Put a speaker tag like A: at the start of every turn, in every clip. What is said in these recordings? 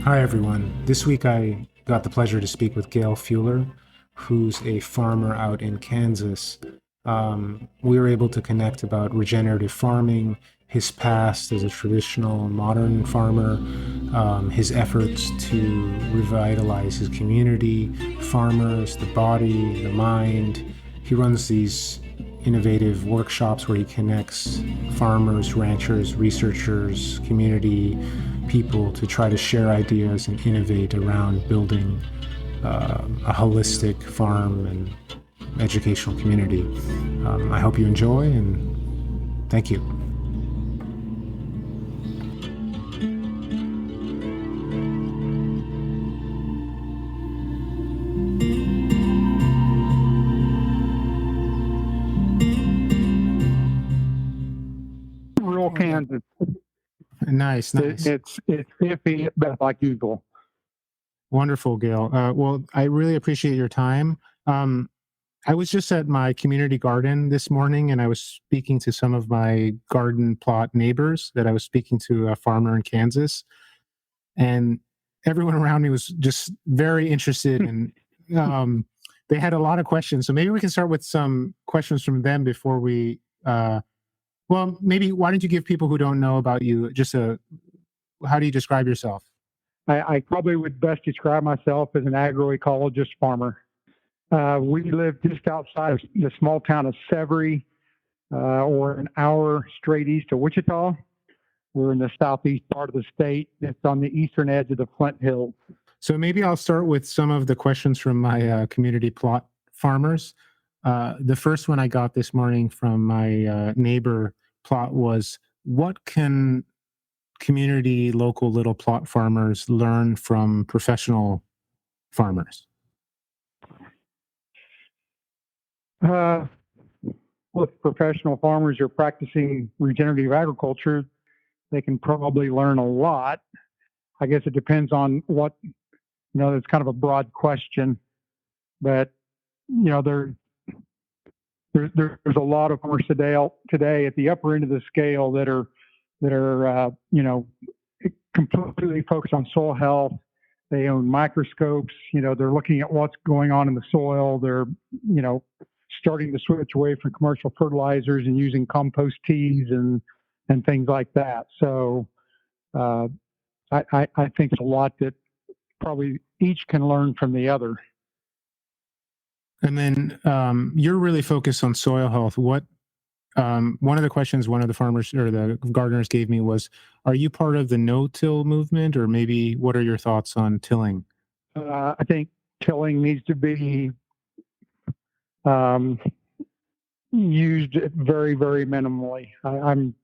A: Hi, everyone. This week I got the pleasure to speak with Gail Fuller, who's a farmer out in Kansas. We were able to connect about regenerative farming, his past as a traditional modern farmer, his efforts to revitalize his community, farmers, the body, the mind. He runs these innovative workshops where he connects farmers, ranchers, researchers, community people to try to share ideas and innovate around building a holistic farm and educational community. I hope you enjoy, and thank you.
B: Rural Kansas.
A: Nice.
B: It's iffy, but like usual.
A: Wonderful, Gail. Well, I really appreciate your time. I was just at my community garden this morning, and I was speaking to some of my garden plot neighbors that I was speaking to, a farmer in Kansas. And everyone around me was just very interested, and they had a lot of questions. So maybe we can start with some questions from them before we well, maybe why don't you give people who don't know about you just how do you describe yourself?
B: I probably would best describe myself as an agroecologist farmer. We live just outside of the small town of Severy, or an hour straight east of Wichita. We're in the southeast part of the state. It's on the eastern edge of the Flint Hills.
A: So maybe I'll start with some of the questions from my community plot farmers. The first one I got this morning from my neighbor plot was, what can community local little plot farmers learn from professional farmers?
B: Well, if professional farmers are practicing regenerative agriculture, they can probably learn a lot. I guess it depends on what, it's kind of a broad question, but, there's a lot of farmers today at the upper end of the scale that are completely focused on soil health. They own microscopes. They're looking at what's going on in the soil. They're starting to switch away from commercial fertilizers and using compost teas and things like that. So I think there's a lot that probably each can learn from the other.
A: And then you're really focused on soil health. What one of the questions one of the farmers or the gardeners gave me was, are you part of the no-till movement, or maybe what are your thoughts on tilling?
B: I think tilling needs to be used very, very minimally. I'm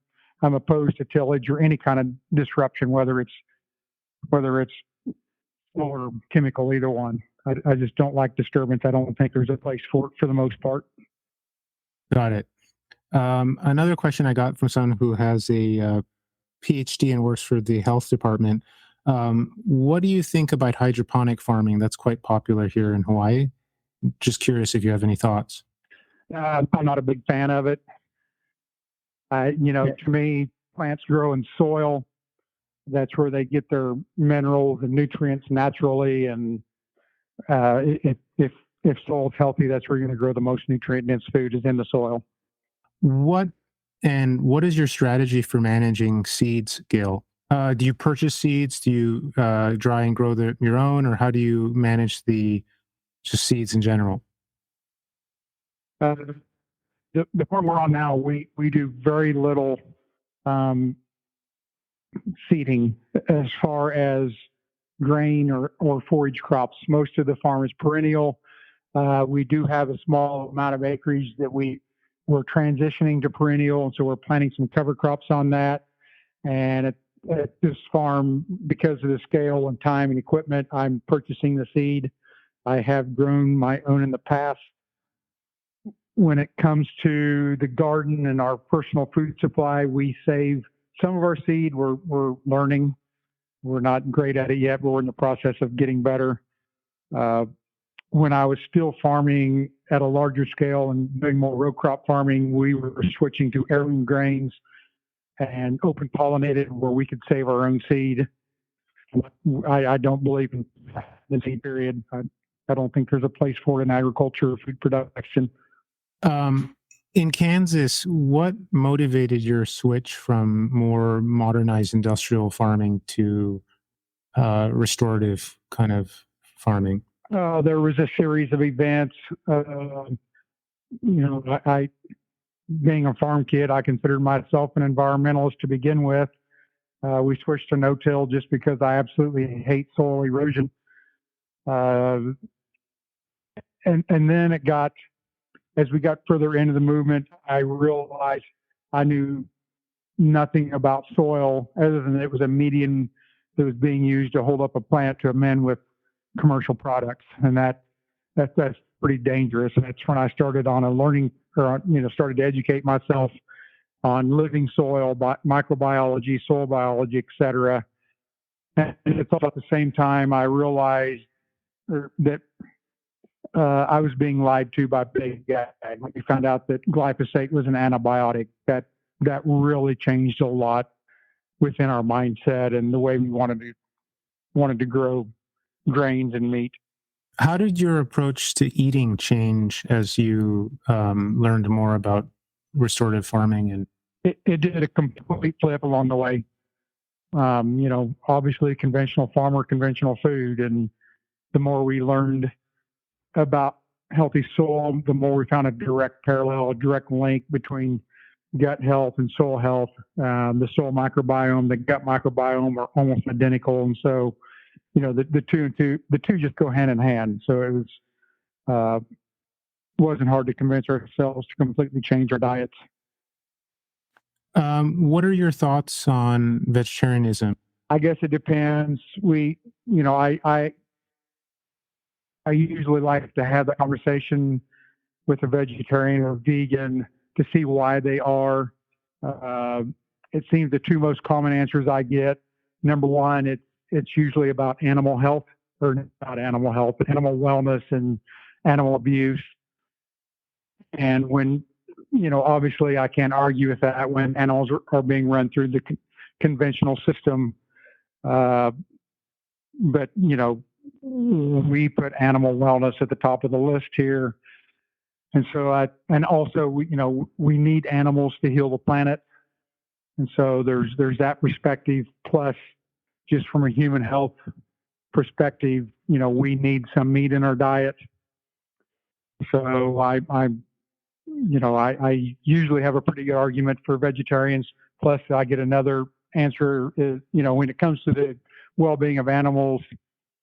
B: opposed to tillage or any kind of disruption, whether it's or chemical, either one. I just don't like disturbance. I don't think there's a place for it for the most part.
A: Got it. Another question I got from someone who has a PhD and works for the health department. What do you think about hydroponic farming? That's quite popular here in Hawaii. Just curious if you have any thoughts.
B: I'm not a big fan of it. To me, plants grow in soil. That's where they get their minerals and nutrients naturally. And if soil's healthy, that's where you're going to grow the most nutrient-dense food, is in the soil.
A: What is your strategy for managing seeds, Gail? Do you purchase seeds? Do you dry and grow your own, or how do you manage just seeds in general?
B: The farm we're on now, we do very little seeding as far as grain or forage crops. Most of the farm is perennial. We do have a small amount of acreage that we're transitioning to perennial, and so we're planting some cover crops on that. And at this farm, because of the scale and time and equipment, I'm purchasing the seed. I have grown my own in the past. When it comes to the garden and our personal food supply, we save some of our seed. We're learning. We're not great at it yet, but we're in the process of getting better. When I was still farming at a larger scale and doing more row crop farming, we were switching to heirloom grains and open pollinated, where we could save our own seed. I don't believe in the seed period. I don't think there's a place for it in agriculture or food production.
A: In Kansas, what motivated your switch from more modernized industrial farming to restorative kind of farming?
B: There was a series of events. I being a farm kid, I considered myself an environmentalist to begin with. We switched to no-till just because I absolutely hate soil erosion. And then as we got further into the movement, I realized I knew nothing about soil other than it was a medium that was being used to hold up a plant to amend with commercial products, and that's pretty dangerous. And that's when I started on a learning, or started to educate myself on living soil, microbiology, soil biology, etc. And it's all at the same time I realized that I was being lied to by Big Ag. We found out that glyphosate was an antibiotic. That really changed a lot within our mindset and the way we wanted to grow grains and meat.
A: How did your approach to eating change as you learned more about restorative farming? And
B: it did a complete flip along the way. Obviously conventional farmer, conventional food, and the more we learned about healthy soil, the more we found a direct parallel, a direct link between gut health and soil health. The soil microbiome, the gut microbiome are almost identical, and so the two just go hand in hand. So it wasn't hard to convince ourselves to completely change our diets.
A: what are your thoughts on vegetarianism?
B: I guess it depends. I usually like to have the conversation with a vegetarian or vegan to see why they are. It seems the two most common answers I get: number one, it's usually about animal health, or not animal health, but animal wellness and animal abuse. And when, obviously I can't argue with that when animals are being run through the conventional system. But, we put animal wellness at the top of the list here. And so also, we need animals to heal the planet. And so there's that perspective. Plus, just from a human health perspective, we need some meat in our diet. So I usually have a pretty good argument for vegetarians. Plus, I get another answer is, when it comes to the well-being of animals,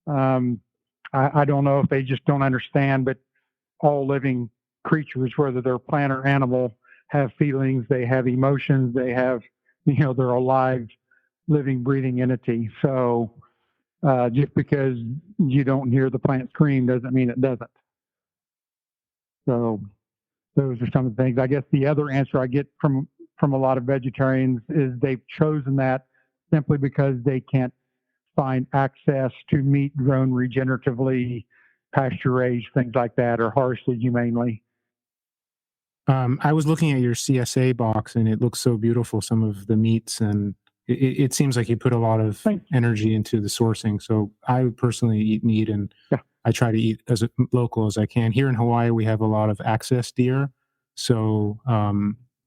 B: I don't know if they just don't understand, but all living creatures, whether they're plant or animal, have feelings, they have emotions, they have, they're a live, living, breathing entity. So just because you don't hear the plant scream doesn't mean it doesn't. So those are some of the things. I guess the other answer I get from a lot of vegetarians is they've chosen that simply because they can't find access to meat grown regeneratively, pasture raised, things like that, or harvested humanely.
A: I was looking at your CSA box, and it looks so beautiful. Some of the meats, and it seems like you put a lot of energy into the sourcing. So I personally eat meat, and I try to eat as local as I can. Here in Hawaii, we have a lot of access deer, so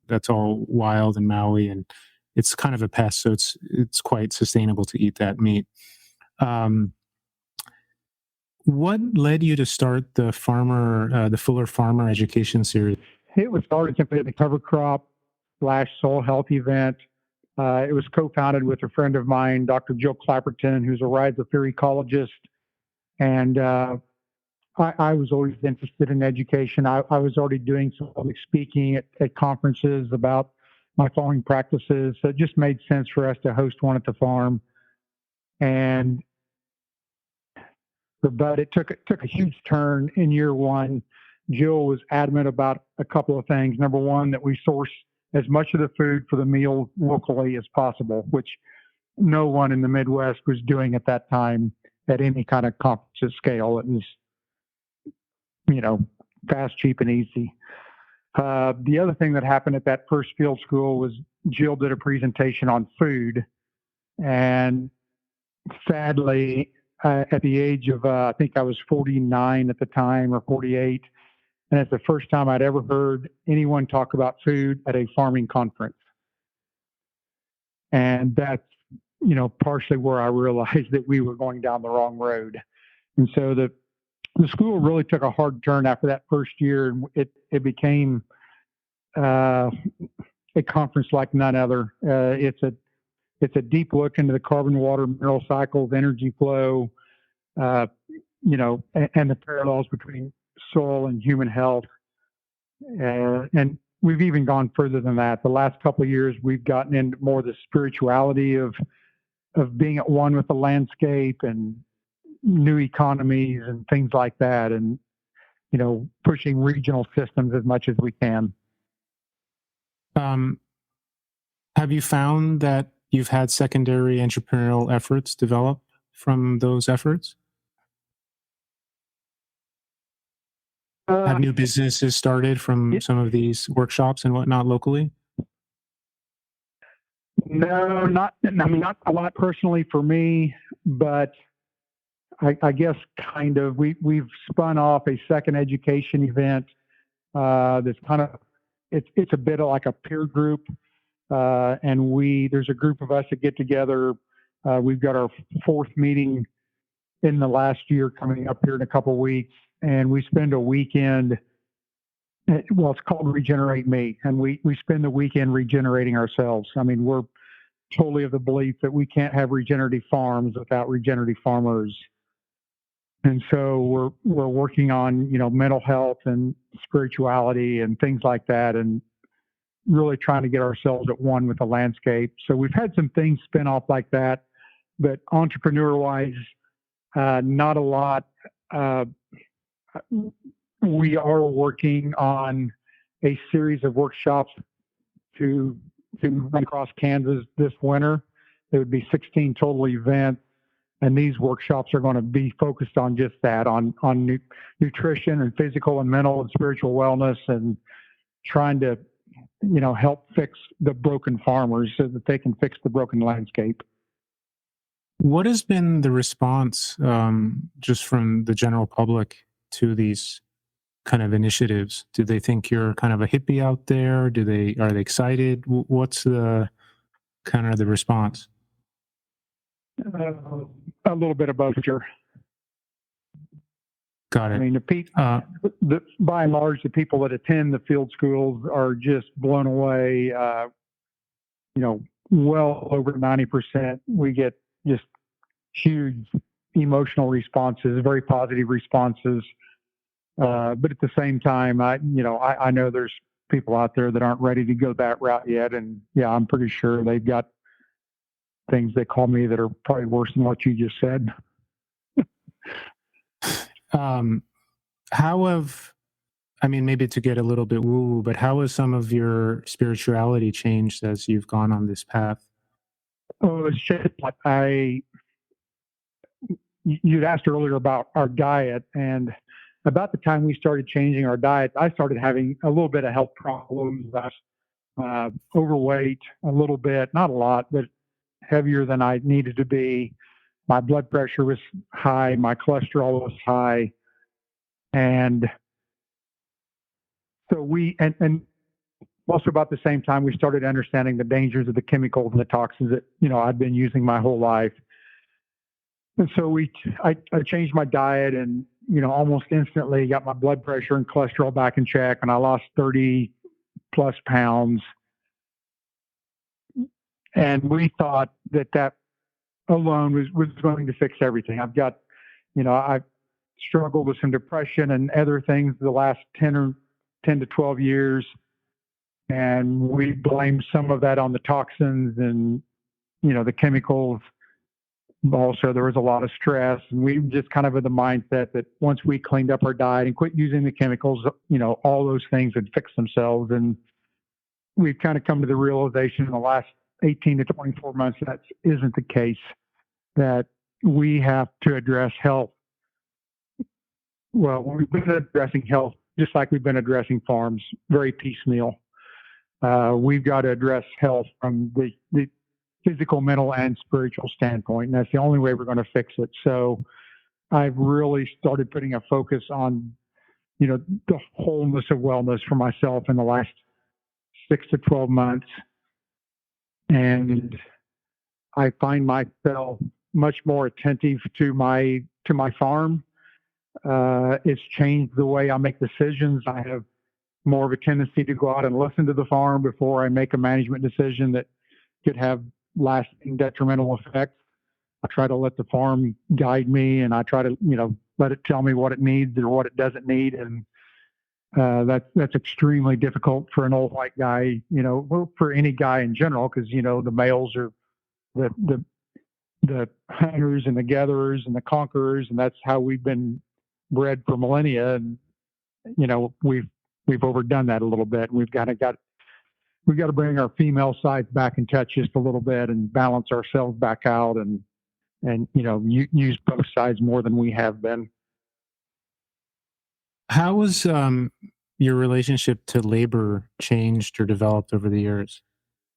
A: that's all wild in Maui, and it's kind of a pest. So it's quite sustainable to eat that meat. What led you to start the Fuller Farmer Education Series?
B: It was started simply at the cover crop / soil health event. It was co-founded with a friend of mine, Dr. Jill Clapperton, who's a rhizosphere ecologist. And I was always interested in education. I was already doing some public speaking at conferences about my farming practices. So it just made sense for us to host one at the farm. But it took a huge turn in year one. Jill was adamant about a couple of things. Number one, that we source as much of the food for the meal locally as possible, which no one in the Midwest was doing at that time at any kind of conference scale. It was, fast, cheap, and easy. The other thing that happened at that first field school was Jill did a presentation on food, and sadly, at the age of, I think I was 49 at the time or 48. And it's the first time I'd ever heard anyone talk about food at a farming conference. And that's, partially where I realized that we were going down the wrong road. And so the school really took a hard turn after that first year, and it became a conference like none other. It's a deep look into the carbon, water, mineral cycles, energy flow, uh, and the parallels between soil and human health. And we've even gone further than that. The last couple of years, we've gotten into more the spirituality of being at one with the landscape and new economies and things like that, and pushing regional systems as much as we can.
A: Um, have you found that you've had secondary entrepreneurial efforts develop from those efforts? Have new businesses started from some of these workshops and whatnot locally?
B: No, not a lot personally for me, but I guess kind of. We've spun off a second education event that's kind of it's a bit of like a peer group, and there's a group of us that get together. We've got our fourth meeting in the last year coming up here in a couple of weeks, and we spend a weekend. Well, it's called Regenerate Me, and we spend the weekend regenerating ourselves. I mean, we're totally of the belief that we can't have regenerative farms without regenerative farmers. And so we're working on, mental health and spirituality and things like that, and really trying to get ourselves at one with the landscape. So we've had some things spin off like that, but entrepreneur wise, not a lot. We are working on a series of workshops to run across Kansas this winter. There would be 16 total events, and these workshops are going to be focused on just that, on nutrition and physical and mental and spiritual wellness, and trying to help fix the broken farmers so that they can fix the broken landscape.
A: What has been the response just from the general public to these kind of initiatives? Do they think you're kind of a hippie out there? Are they excited? What's the kind of the response?
B: A little bit of both, sure.
A: Got it.
B: I mean, by and large, the people that attend the field schools are just blown away. Well over 90%. We get just huge emotional responses, very positive responses. But at the same time, I know there's people out there that aren't ready to go that route yet, and yeah, I'm pretty sure they've got things they call me that are probably worse than what you just said.
A: Maybe to get a little bit woo-woo, but how has some of your spirituality changed as you've gone on this path?
B: Oh, it's just like you'd asked earlier about our diet, and about the time we started changing our diet, I started having a little bit of health problems. I was overweight a little bit, not a lot, but heavier than I needed to be. My blood pressure was high, my cholesterol was high, and so and also about the same time we started understanding the dangers of the chemicals and the toxins that I'd been using my whole life. And so I changed my diet, and almost instantly got my blood pressure and cholesterol back in check, and I lost 30 plus pounds. And we thought that alone was going to fix everything. I've struggled with some depression and other things the last 10 to 12 years. And we blamed some of that on the toxins and, the chemicals. Also, there was a lot of stress, and we just kind of had the mindset that once we cleaned up our diet and quit using the chemicals, all those things would fix themselves. And we've kind of come to the realization in the last 18 to 24 months that isn't the case, that we have to address health. Well, we've been addressing health just like we've been addressing farms, very piecemeal. We've got to address health from the physical, mental, and spiritual standpoint. And that's the only way we're going to fix it. So I've really started putting a focus on, the wholeness of wellness for myself in the last 6 to 12 months. And I find myself much more attentive to my farm. It's changed the way I make decisions. I have more of a tendency to go out and listen to the farm before I make a management decision that could have lasting detrimental effects. I try to let the farm guide me, and I try to, let it tell me what it needs or what it doesn't need. And that's extremely difficult for an old white guy, well, for any guy in general, because the males are the hunters and the gatherers and the conquerors, and that's how we've been bred for millennia. And we've overdone that a little bit. We've got to bring our female side back in touch just a little bit and balance ourselves back out, and use both sides more than we have been.
A: How was your relationship to labor changed or developed over the years?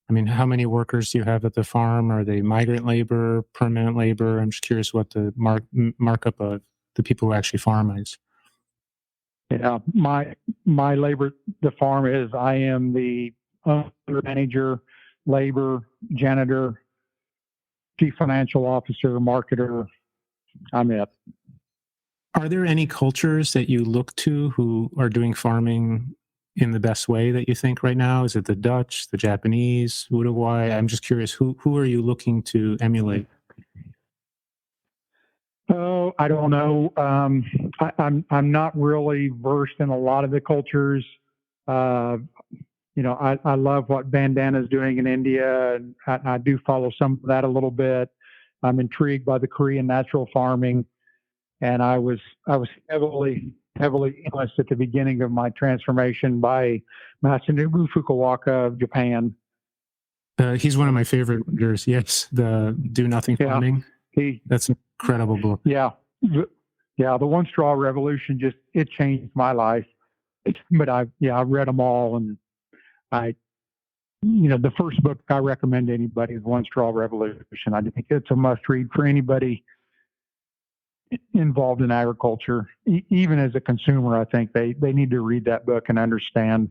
A: I mean, how many workers do you have at the farm? Are they migrant labor, permanent labor? I'm just curious what the markup of the people who actually farm is.
B: Yeah, my labor, the farm is, I am the owner, manager, labor, janitor, chief financial officer, marketer. I'm it.
A: Are there any cultures that you look to who are doing farming in the best way that you think right now? Is it the Dutch, the Japanese, Uruguay? I'm just curious, who are you looking to emulate?
B: Oh, I don't know. I'm not really versed in a lot of the cultures. Uh, I love what Bandana's doing in India, and I do follow some of that a little bit. I'm intrigued by the Korean natural farming, and I was heavily influenced at the beginning of my transformation by Masanobu Fukuoka of Japan.
A: He's one of my favorite leaders. Yes, the Do Nothing
B: Yeah,
A: Farming. That's an incredible book.
B: yeah, the One Straw Revolution it changed my life. But I've read them all, and the first book I recommend to anybody is One Straw Revolution. I think it's a must read for anybody involved in agriculture. Even as a consumer, I think they need to read that book and understand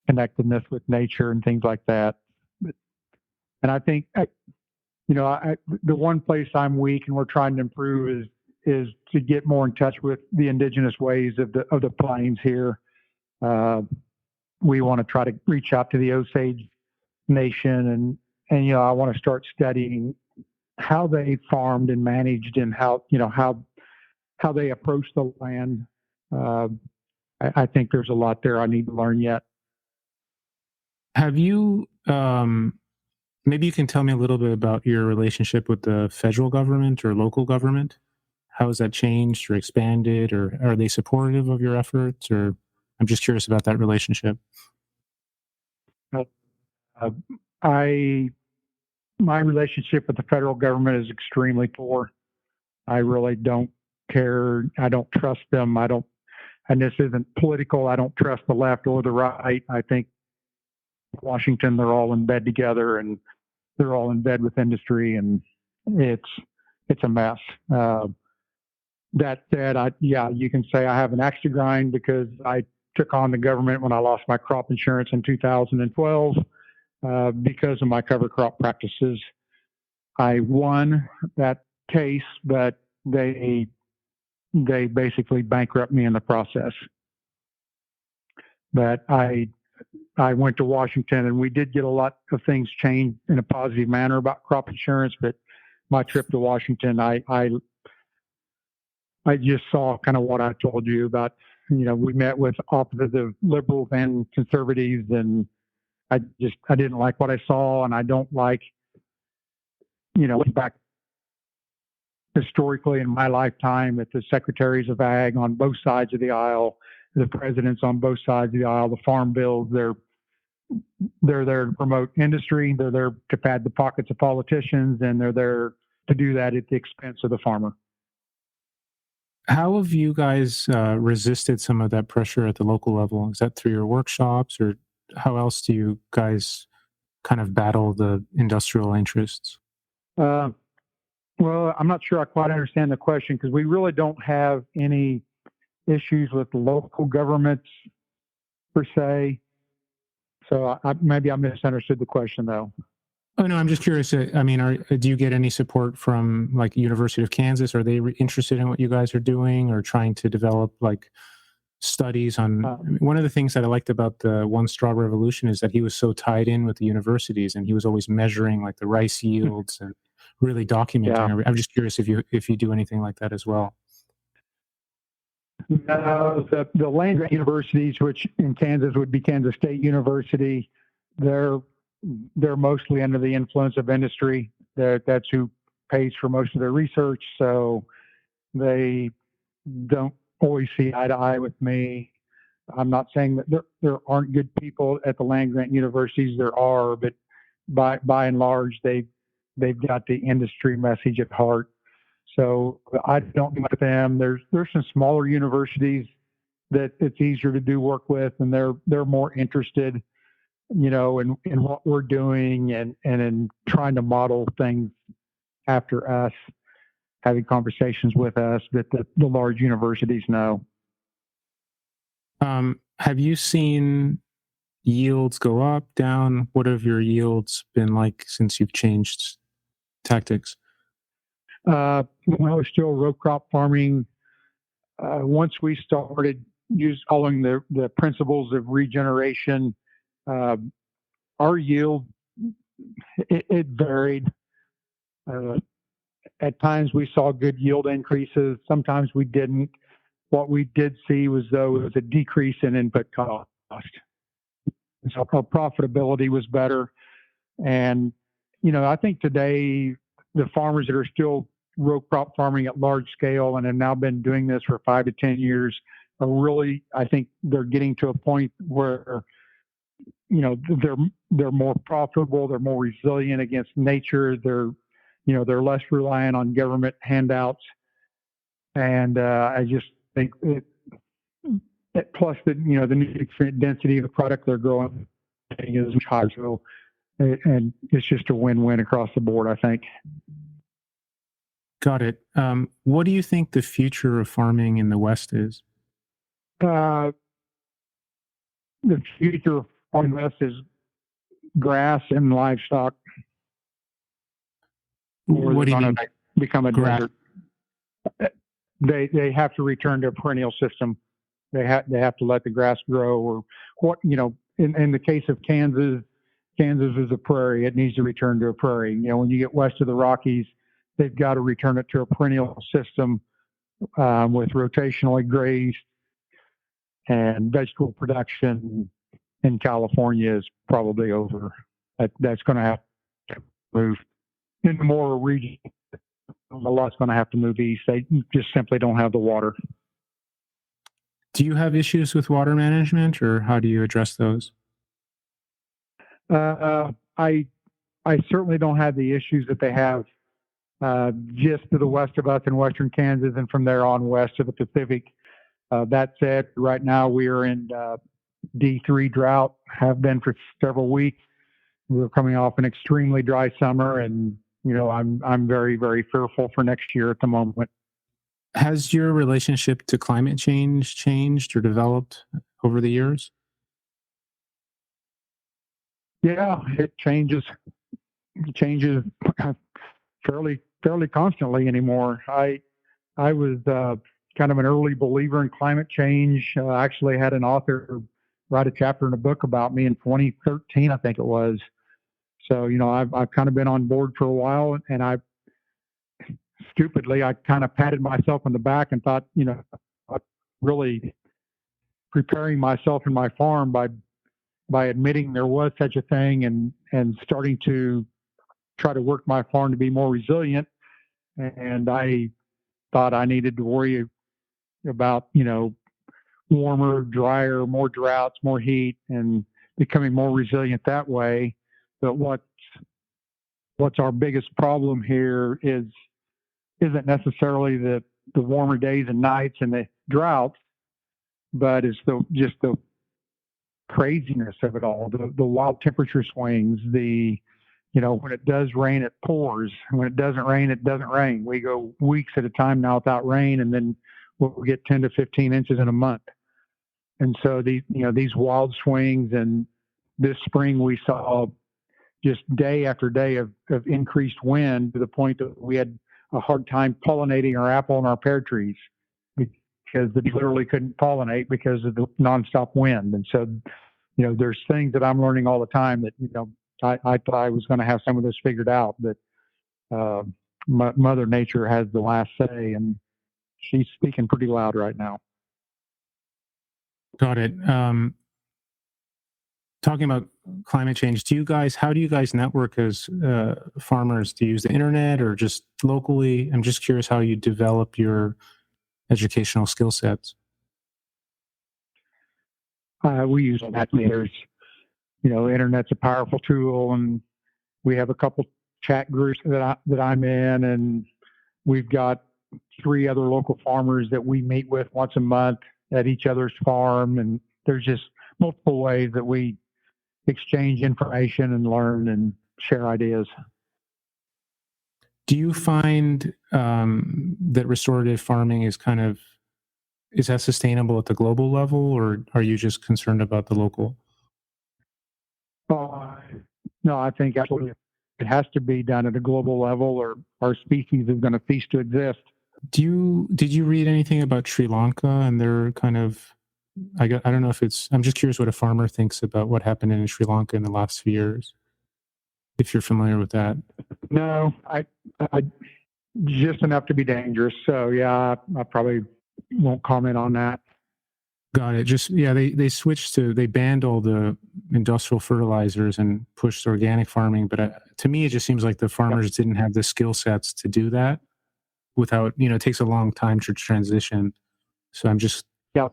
B: connectedness with nature and things like that. And I think, the one place I'm weak and we're trying to improve is to get more in touch with the indigenous ways of the plains here. We want to try to reach out to the Osage Nation, and I want to start studying how they farmed and managed, and how they approached the land. I think there's a lot there I need to learn yet.
A: Have you, maybe you can tell me a little bit about your relationship with the federal government or local government? How has that changed or expanded, or are they supportive of your efforts? Or I'm just curious about that relationship.
B: Uh, my relationship with the federal government is extremely poor. I really don't care. I don't trust them. And this isn't political. I don't trust the left or the right. I think Washington, they're all in bed together, and they're all in bed with industry, and it's a mess. That said, you can say I have an axe to grind, because I took on the government when I lost my crop insurance in 2012 because of my cover crop practices. I won that case, but they basically bankrupt me in the process. But I went to Washington, and we did get a lot of things changed in a positive manner about crop insurance. But my trip to Washington, I just saw kind of what I told you about. We met with opposites of liberals and conservatives, and I didn't like what I saw, and I don't like, back historically in my lifetime, at the secretaries of ag on both sides of the aisle, the presidents on both sides of the aisle, the farm bills, they're there to promote industry. They're there to pad the pockets of politicians, and they're there to do that at the expense of the farmer.
A: How have you guys resisted some of that pressure at the local level? Is that through your workshops, or how else do you guys kind of battle the industrial interests?
B: Uh, well, I'm not sure I quite understand the question because we really don't have any issues with local governments per se. So maybe I misunderstood the question though.
A: Oh no, I'm just curious. I mean, do you get any support from like University of Kansas? Are they interested in what you guys are doing, or trying to develop like studies on?
B: Uh,
A: I mean, one of the things that I liked about the One Straw Revolution is that he was so tied in with the universities, and he was always measuring like the rice yields and really
B: yeah.
A: documenting. I'm just curious if you do anything like that as well.
B: No, the land grant universities, which in Kansas would be Kansas State University, they're they're mostly under the influence of industry. That's who pays for most of their research. So they don't always see eye to eye with me. I'm not saying that there aren't good people at the land grant universities. There are, but by and large, they've got the industry message at heart. So I don't do much with them. There's some smaller universities that it's easier to do work with, and they're more interested, in what we're doing and in trying to model things after us, having conversations with us that the large universities know.
A: Have you seen yields go up, down? What have your yields been like since you've changed tactics?
B: When I was still row crop farming, once we started following the principles of regeneration, uh, our yield it varied. Uh, at times we saw good yield increases. Sometimes we didn't. What we did see was though it was a decrease in input cost. And so our profitability was better. And I think today the farmers that are still row crop farming at large scale and have now been doing this for 5 to 10 years are really, I think they're getting to a point where they're more profitable, they're more resilient against nature, they're less reliant on government handouts, and I just think plus the nutrient density of the product they're growing is much higher. So and it's just a win-win across the board, I think.
A: Got it. What do you think the future of farming in the West is?
B: Uh, the future of West is grass and livestock, or
A: What
B: they're
A: do you
B: going
A: mean
B: to become a
A: grass?
B: desert. They have to return to a perennial system. They have to let the grass grow, or what in the case of Kansas, Kansas is a prairie. It needs to return to a prairie. When you get west of the Rockies, they've got to return it to a perennial system with rotationally grazed, and vegetable production in California is probably over. That's going to have to move into more region. A lot's going to have to move east. They just simply don't have the water.
A: Do you have issues with water management, or how do you address those?
B: I certainly don't have the issues that they have just to the west of us in western Kansas, and from there on west to the Pacific. That said, right now we are in D3 drought, have been for several weeks. We're coming off an extremely dry summer, and I'm very, very fearful for next year at the moment.
A: Has your relationship to climate change changed or developed over the years?
B: Yeah, it changes. It changes fairly constantly anymore. I was kind of an early believer in climate change. I actually had an author write a chapter in a book about me in 2013, I think it was. So I've kind of been on board for a while, and I kind of patted myself on the back and thought, I'm really preparing myself and my farm by admitting there was such a thing, and starting to try to work my farm to be more resilient. And I thought I needed to worry about warmer, drier, more droughts, more heat, and becoming more resilient that way. But what's our biggest problem here isn't necessarily the warmer days and nights and the droughts, but it's the craziness of it all, the wild temperature swings, when it does rain, it pours. When it doesn't rain, it doesn't rain. We go weeks at a time now without rain, and then we'll get 10 to 15 inches in a month. And so these wild swings, and this spring we saw just day after day of increased wind to the point that we had a hard time pollinating our apple and our pear trees because they literally couldn't pollinate because of the nonstop wind. And so, there's things that I'm learning all the time that, I thought I was going to have some of this figured out, but Mother Nature has the last say, and she's speaking pretty loud right now.
A: Got it. Talking about climate change, how do you guys network as farmers? Do you use the internet or just locally? I'm just curious how you develop your educational skill sets.
B: We use net meters. Internet's a powerful tool, and we have a couple chat groups that I'm in, and we've got 3 other local farmers that we meet with once a month at each other's farm, and there's just multiple ways that we exchange information and learn and share ideas.
A: Do you find that restorative farming is that sustainable at the global level, or are you just concerned about the local?
B: No, I think absolutely it has to be done at a global level, or our species is going to cease to exist.
A: Did you read anything about Sri Lanka and their I don't know if I'm just curious what a farmer thinks about what happened in Sri Lanka in the last few years, if you're familiar with that.
B: No, I just enough to be dangerous. So yeah, I probably won't comment on that.
A: Got it. They banned all the industrial fertilizers and pushed organic farming. But to me, it just seems like the farmers didn't have the skill sets to do that without, it takes a long time to transition. So I'm just.
B: Yeah.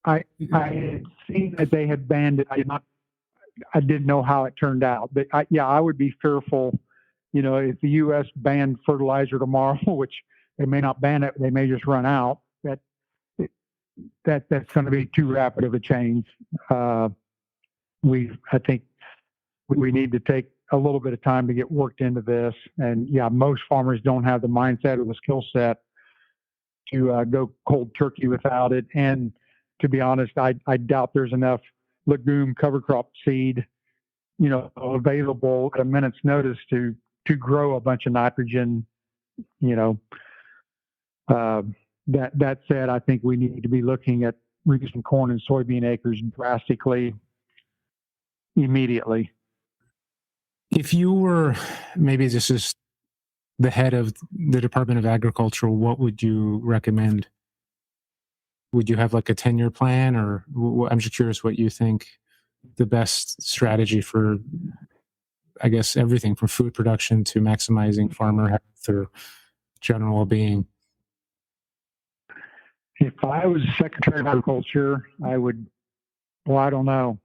B: I had seen that they had banned it. I didn't know how it turned out, but I would be fearful, if the U.S. banned fertilizer tomorrow, which they may not ban it, they may just run out. That's going to be too rapid of a change. I think we need to take a little bit of time to get worked into this. And most farmers don't have the mindset or the skill set to go cold turkey without it. And to be honest, I doubt there's enough legume cover crop seed, available at a minute's notice to grow a bunch of nitrogen. That said, I think we need to be looking at reducing corn and soybean acres drastically immediately.
A: If you were, maybe this is the head of the Department of Agriculture, what would you recommend? Would you have like a 10-year plan, or I'm just curious what you think the best strategy for, I guess, everything from food production to maximizing farmer health or general well-being?
B: If I was Secretary of Agriculture, I don't know.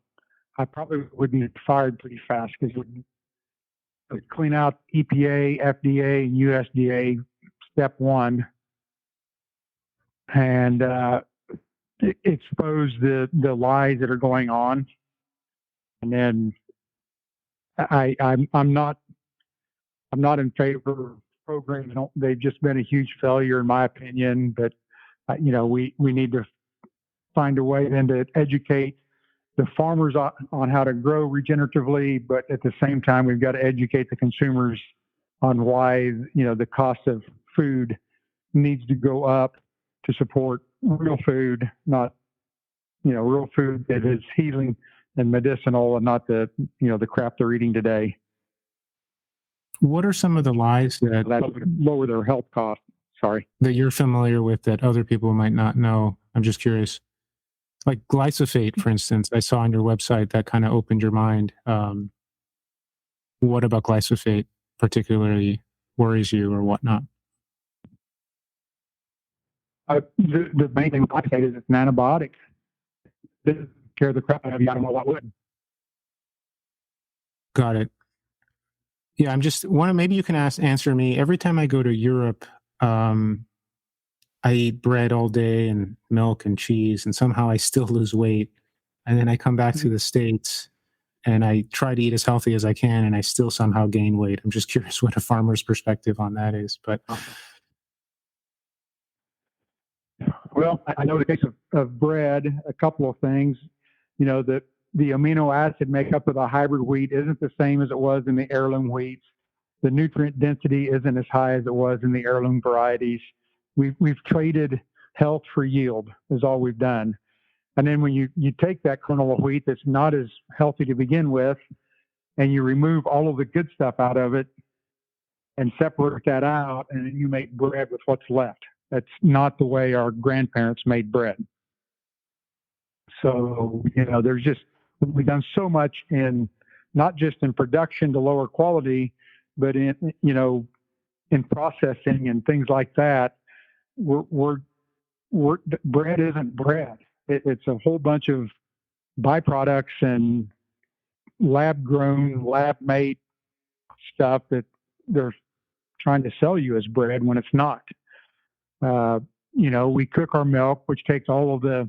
B: I probably would be fired pretty fast because it would clean out EPA, FDA, and USDA, step one, and expose the lies that are going on. And then I'm not in favor of programs. They've just been a huge failure, in my opinion. But we need to find a way then to educate the farmers on how to grow regeneratively, but at the same time, we've got to educate the consumers on why, the cost of food needs to go up to support real food, not, real food that is healing and medicinal, and not the crap they're eating today.
A: What are some of the lies that
B: lower their health costs? Sorry.
A: That you're familiar with that other people might not know? I'm just curious. Like glyphosate, for instance, I saw on your website that kind of opened your mind. What about glyphosate particularly worries you or whatnot?
B: The main thing with glyphosate is it's an antibiotic. This care the crap out of you. I don't know what would.
A: Got it. Yeah, I'm just maybe you can answer me. Every time I go to Europe, I eat bread all day and milk and cheese, and somehow I still lose weight. and then I come back to the States and I try to eat as healthy as I can, and I still somehow gain weight. I'm just curious what a farmer's perspective on that is. But
B: Well, I know in the case of bread, a couple of things. The amino acid makeup of the hybrid wheat isn't the same as it was in the heirloom wheats. The nutrient density isn't as high as it was in the heirloom varieties. We've traded health for yield is all we've done. And then when you take that kernel of wheat that's not as healthy to begin with, and you remove all of the good stuff out of it and separate that out, and then you make bread with what's left. That's not the way our grandparents made bread. So, we've done so much in not just in production to lower quality, but in processing and things like that. Bread isn't bread. It's a whole bunch of byproducts and lab grown, lab made stuff that they're trying to sell you as bread when it's not. We cook our milk, which takes all of the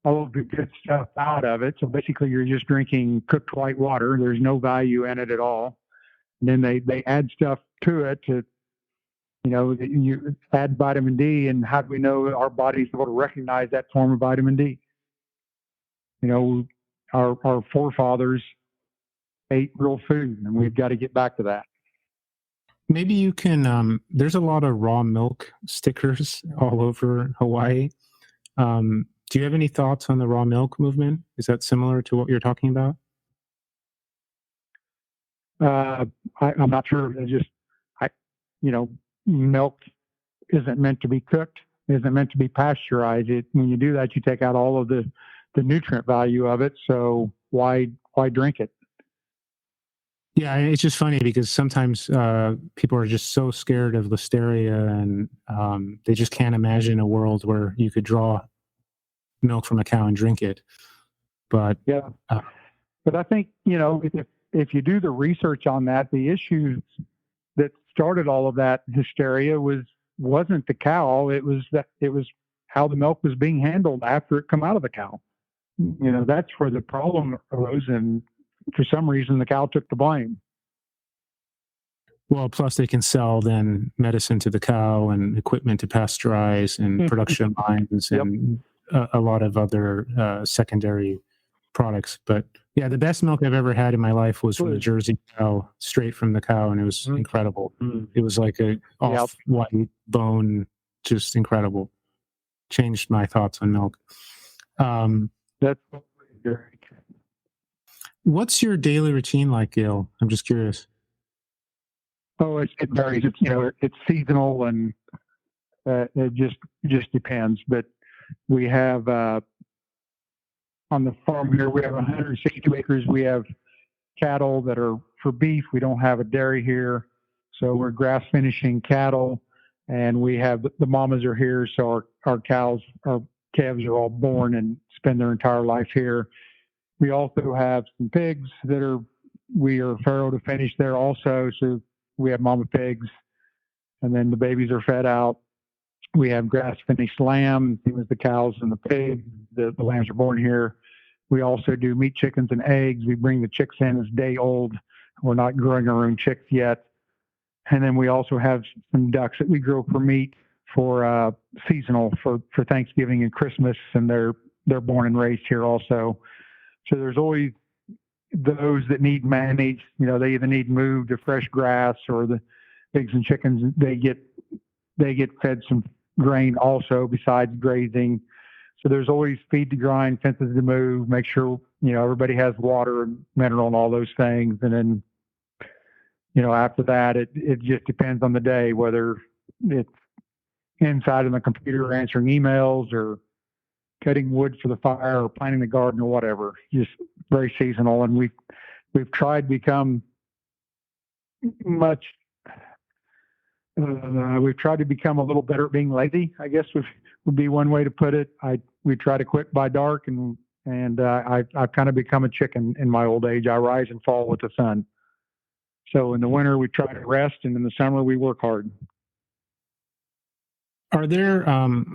B: good stuff out of it. So basically, you're just drinking cooked white water. There's no value in it at all. And then they add stuff to it you add vitamin D. And how do we know our body's able to recognize that form of vitamin D? Our forefathers ate real food, and we've got to get back to that.
A: maybe you can. There's a lot of raw milk stickers all over Hawaii. Do you have any thoughts on the raw milk movement? Is that similar to what you're talking about?
B: I'm not sure. It's just, milk isn't meant to be cooked, isn't meant to be pasteurized. When you do that, you take out all of the nutrient value of it. So why drink it?
A: Yeah, it's just funny because sometimes people are just so scared of listeria, and they just can't imagine a world where you could draw milk from a cow and drink it. But
B: yeah, but I think if you do the research on that, the issues that started all of that hysteria wasn't the cow. It was how the milk was being handled after it come out of the cow. That's where the problem arose, and for some reason the cow took the blame.
A: Well, plus they can sell then medicine to the cow and equipment to pasteurize and production lines and a lot of other secondary products. But yeah, the best milk I've ever had in my life was from the Jersey cow, straight from the cow, and it was incredible. It was like a off-white bone, just incredible. Changed my thoughts on milk.
B: That's
A: What's your daily routine like, Gail? I'm just curious.
B: Oh, it varies. It's seasonal, and it just depends. But we have on the farm here, we have 162 acres. We have cattle that are for beef. We don't have a dairy here, so we're grass finishing cattle, and we have the mamas are here, so our cows, our calves are all born and spend their entire life here. We also have some pigs we are farrow to finish there also, so we have mama pigs, and then the babies are fed out. We have grass finished lamb, same as the cows and the pigs. The lambs are born here. We also do meat chickens and eggs. We bring the chicks in as day old. We're not growing our own chicks yet. And then we also have some ducks that we grow for meat for seasonal for Thanksgiving and Christmas, and they're born and raised here also. So there's always those that need managed. They either need moved to fresh grass, or the pigs and chickens they get fed some grain also besides grazing. So there's always feed to grind, fences to move, make sure everybody has water and mineral and all those things. And then after that, it just depends on the day, whether it's inside on the computer answering emails or cutting wood for the fire or planting the garden or whatever. Just very seasonal. And we've tried to become much. We've tried to become a little better at being lazy, I guess would be one way to put it. We try to quit by dark, and I've kind of become a chicken in my old age. I rise and fall with the sun. So in the winter we try to rest, and in the summer we work hard.
A: Are there,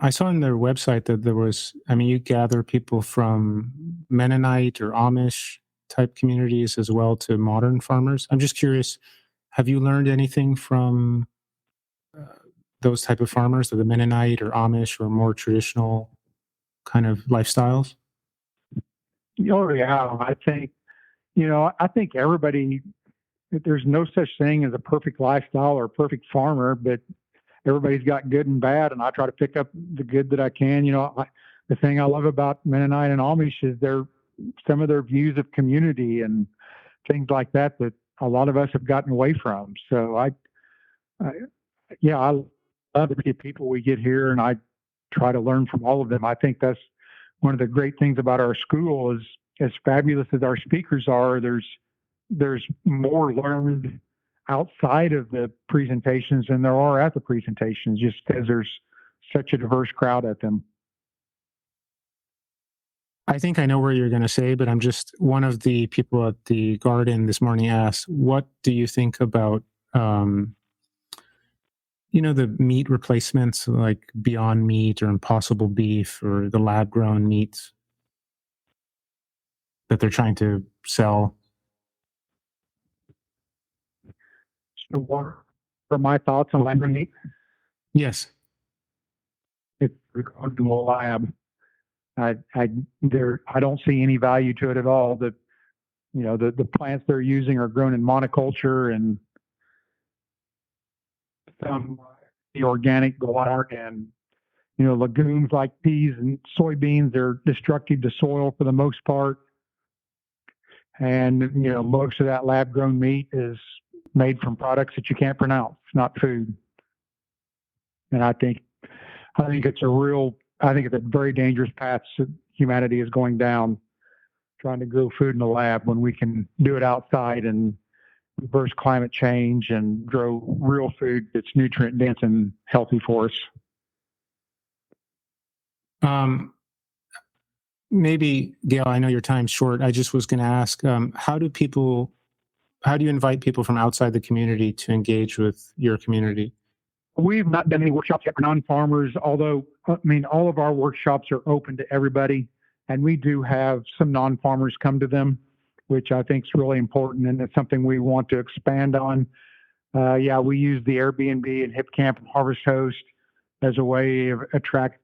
A: I saw on their website that there was, I mean, you gather people from Mennonite or Amish type communities as well to modern farmers. I'm just curious, have you learned anything from uh, those type of farmers, or the Mennonite or Amish or more traditional kind of lifestyles?
B: Oh yeah, I think everybody. There's no such thing as a perfect lifestyle or a perfect farmer, but everybody's got good and bad, and I try to pick up the good that I can. The thing I love about Mennonite and Amish is some of their views of community and things like that that a lot of us have gotten away from. So I yeah, I love the people we get here, and I try to learn from all of them. I think that's one of the great things about our school is, as fabulous as our speakers are, there's more learned outside of the presentations than there are at the presentations, just because there's such a diverse crowd at them.
A: I think I know where you're going to say, but I'm just one of the people at the garden this morning asked, what do you think about, um, the meat replacements like Beyond Meat or Impossible Beef or the lab grown meats that they're trying to sell?
B: So, what are my thoughts on land meat?
A: Yes.
B: It's grown to a lab. I don't see any value to it at all. The plants they're using are grown in monoculture, and some the organic aren't, and legumes like peas and soybeans are destructive to soil for the most part, and most of that lab grown meat is made from products that you can't pronounce, not food. And I think it's a very dangerous path that humanity is going down, trying to grow food in the lab when we can do it outside and reverse climate change and grow real food that's nutrient dense and healthy for us.
A: Um, Maybe, Gail, I know your time's short. I just was going to ask, how do you invite people from outside the community to engage with your community?
B: We've not done any workshops yet for non-farmers, although all of our workshops are open to everybody, and we do have some non-farmers come to them, which I think is really important, and it's something we want to expand on. Yeah, we use the Airbnb and HipCamp and Harvest Host as a way of attracting,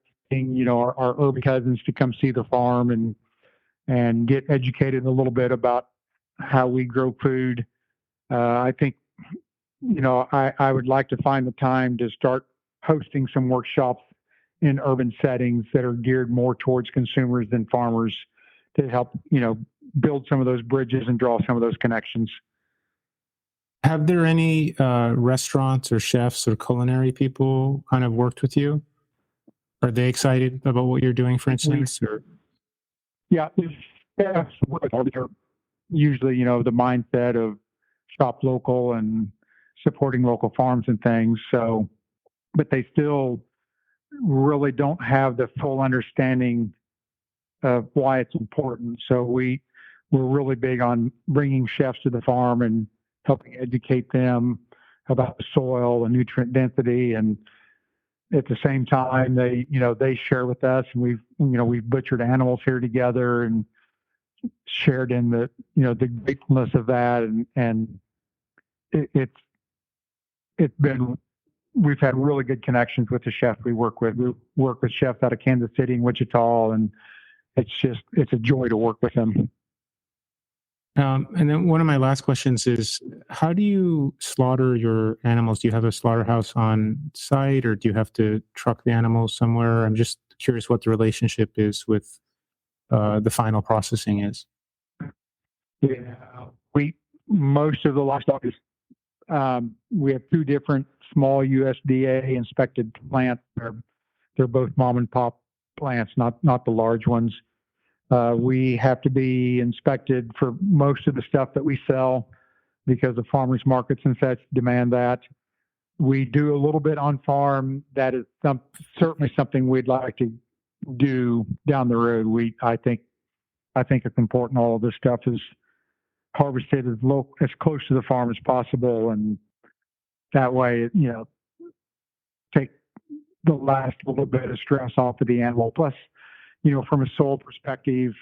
B: our urban cousins to come see the farm and get educated a little bit about how we grow food. I think I would like to find the time to start hosting some workshops in urban settings that are geared more towards consumers than farmers to help, build some of those bridges and draw some of those connections.
A: Have there any restaurants or chefs or culinary people kind of worked with you? Are they excited about what you're doing, for instance? Or
B: Yeah, yeah, they're usually, the mindset of shop local and supporting local farms and things. So, but they still really don't have the full understanding of why it's important. So we're really big on bringing chefs to the farm and helping educate them about the soil and nutrient density. And at the same time, they share with us, and we've butchered animals here together and shared in the gratefulness of that. And it's been, we've had really good connections with the chefs we work with. We work with chefs out of Kansas City and Wichita, and it's a joy to work with them.
A: and then one of my last questions is, how do you slaughter your animals? Do you have a slaughterhouse on site, or do you have to truck the animals somewhere? I'm just curious what the relationship is with the final processing is.
B: Yeah, we most of the livestock is we have two different small USDA inspected plants. They're both mom and pop plants, not the large ones. We have to be inspected for most of the stuff that we sell because the farmers markets and such demand that. We do a little bit on farm. That is certainly something we'd like to do down the road. I think it's important. All of this stuff is harvested as close to the farm as possible, and that way, take the last little bit of stress off of the animal. Plus, from a soil perspective,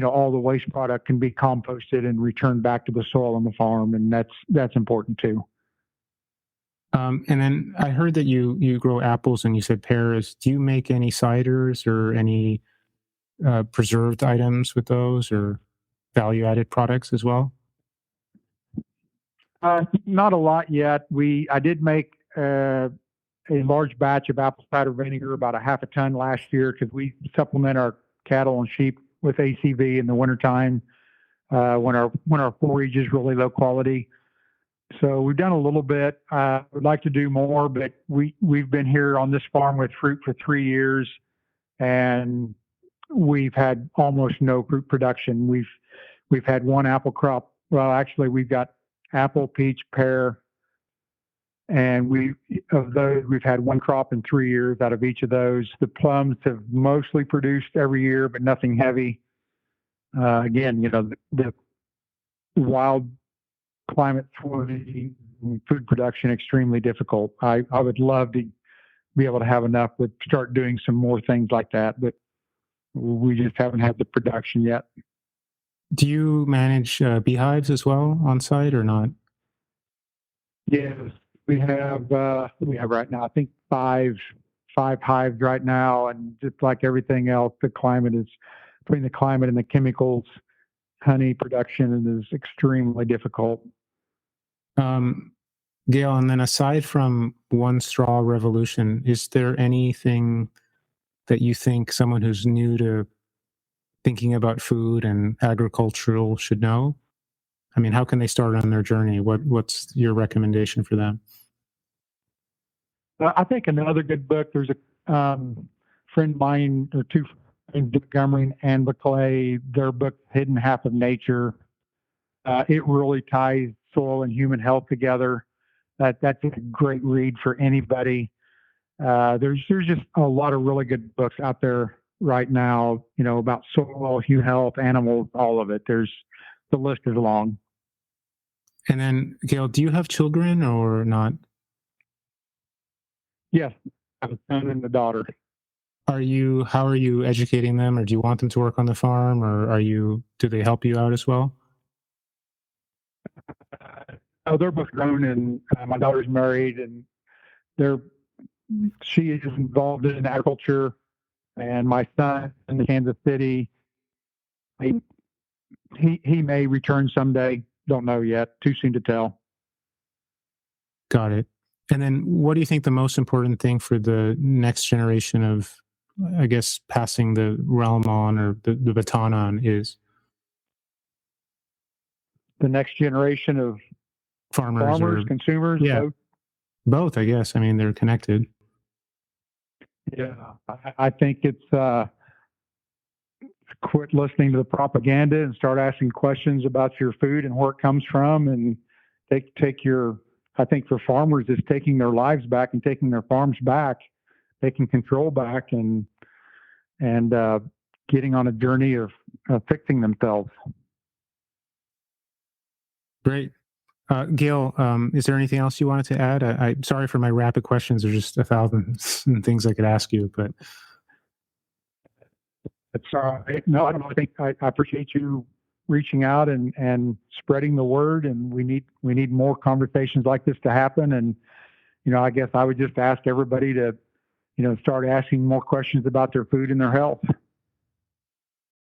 B: all the waste product can be composted and returned back to the soil on the farm, and that's important too.
A: And then I heard that you grow apples and you said pears. Do you make any ciders or any preserved items with those, or value added products as well?
B: Not a lot yet. I did make a large batch of apple cider vinegar, about a half a ton last year, because we supplement our cattle and sheep with ACV in the wintertime when our forage is really low quality. So we've done a little bit. Would like to do more, but we've been here on this farm with fruit for 3 years, and we've had almost no fruit production. We've had one apple crop. Well, actually, we've got apple, peach, pear, and of those we've had one crop in 3 years out of each of those. The plums have mostly produced every year, but nothing heavy. Again, the wild climate for the food production extremely difficult. I would love to be able to have enough to start doing some more things like that, but we just haven't had the production yet.
A: Do you manage beehives as well on site or not?
B: Yes, we have right now, I think five hives right now, and just like everything else, between the climate and the chemicals, honey production is extremely difficult.
A: Gail, and then aside from one straw revolution, is there anything that you think someone who's new to thinking about food and agricultural should know? I mean, how can they start on their journey? What's your recommendation for them?
B: I think another good book. There's a friend of mine, or two, Montgomery and McClay. Their book, Hidden Half of Nature. It really ties soil and human health together. That's a great read for anybody. There's just a lot of really good books out there right now, about soil, human health, animals, all of it. The list is long.
A: And then, Gail, do you have children or not?
B: Yes, I have a son and a daughter.
A: How are you educating them, or do you want them to work on the farm, or do they help you out as well?
B: They're both grown, and my daughter's married, and she is involved in agriculture, and my son in Kansas City, he may return someday. Don't know yet. Too soon to tell.
A: Got it. And then what do you think the most important thing for the next generation of, I guess, passing the realm on, or the baton on, is?
B: The next generation of
A: Farmers or
B: consumers?
A: Yeah. Both, I guess. I mean, they're connected.
B: Yeah, I think it's quit listening to the propaganda and start asking questions about your food and where it comes from, and I think for farmers, it's taking their lives back and taking their farms back, taking control back, and getting on a journey of fixing themselves.
A: Great. Gail, is there anything else you wanted to add? I'm sorry for my rapid questions. There's just 1,000 things I could ask you, but
B: It's no, I don't know. I think I appreciate you reaching out and spreading the word, and we need more conversations like this to happen. And I guess I would just ask everybody to start asking more questions about their food and their health.